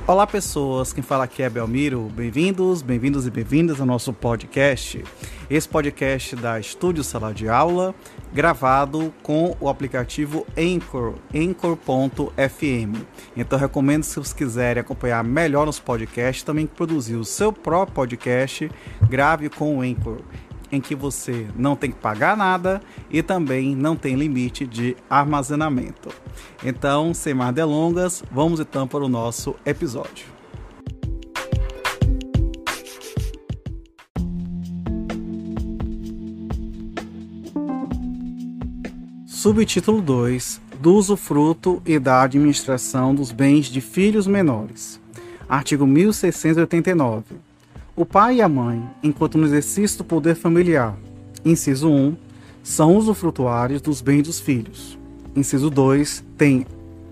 Olá pessoas, quem fala aqui é Belmiro, bem-vindos e bem-vindas ao nosso podcast. Esse podcast da Estúdio Sala de Aula, gravado com o aplicativo Anchor, Anchor.fm. Então recomendo, se vocês quiserem acompanhar melhor nos podcasts, também produzir o seu próprio podcast, grave com o Anchor, em que você não tem que pagar nada e também não tem limite de armazenamento. Então, sem mais delongas, vamos então para o nosso episódio. Subtítulo 2: do usufruto e da administração dos bens de filhos menores. Artigo 1689. O pai e a mãe, enquanto no exercício do poder familiar, inciso 1, são usufrutuários dos bens dos filhos. Inciso 2, tem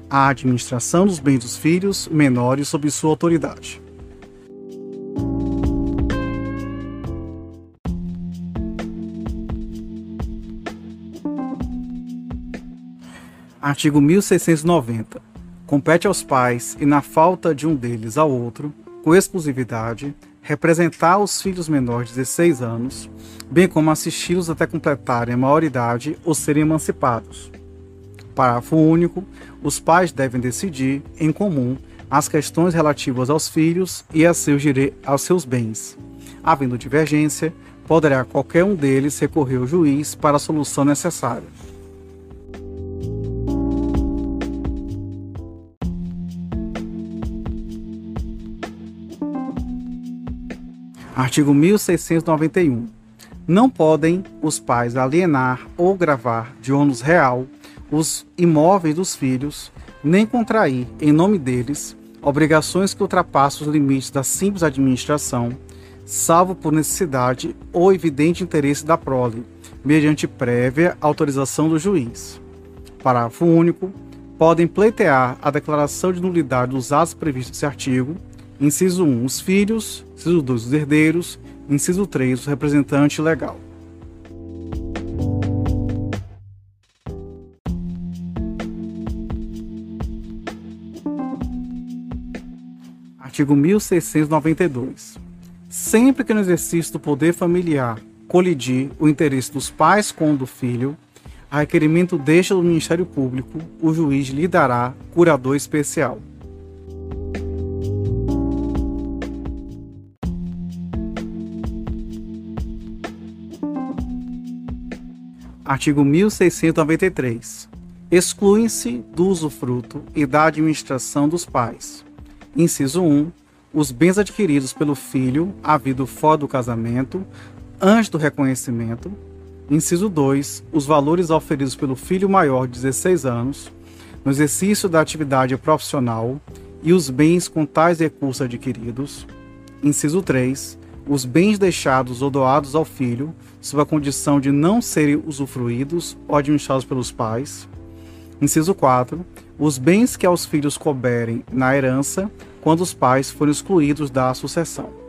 a administração dos bens dos filhos menores sob sua autoridade. Artigo 1690. Compete aos pais, e na falta de um deles ao outro, com exclusividade, representar os filhos menores de 16 anos, bem como assisti-los até completarem a maioridade ou serem emancipados. Parágrafo único. Os pais devem decidir, em comum, as questões relativas aos filhos e aos seus bens. Havendo divergência, poderá qualquer um deles recorrer ao juiz para a solução necessária. Artigo 1691. Não podem os pais alienar ou gravar de ônus real os imóveis dos filhos, nem contrair, em nome deles, obrigações que ultrapassam os limites da simples administração, salvo por necessidade ou evidente interesse da prole, mediante prévia autorização do juiz. Parágrafo único. Podem pleitear a declaração de nulidade dos atos previstos nesse artigo. Inciso 1, os filhos. Inciso 2, os herdeiros. Inciso 3, o representante legal. Artigo 1692. Sempre que no exercício do poder familiar colidir o interesse dos pais com o do filho, a requerimento deste do Ministério Público, o juiz lhe dará curador especial. Artigo 1693. Excluem-se do usufruto e da administração dos pais. Inciso 1. Os bens adquiridos pelo filho havido fora do casamento, antes do reconhecimento. Inciso 2. Os valores oferidos pelo filho maior de 16 anos, no exercício da atividade profissional, e os bens com tais recursos adquiridos. Inciso 3. Os bens deixados ou doados ao filho, sob a condição de não serem usufruídos ou administrados pelos pais. Inciso 4. Os bens que aos filhos couberem na herança, quando os pais forem excluídos da sucessão.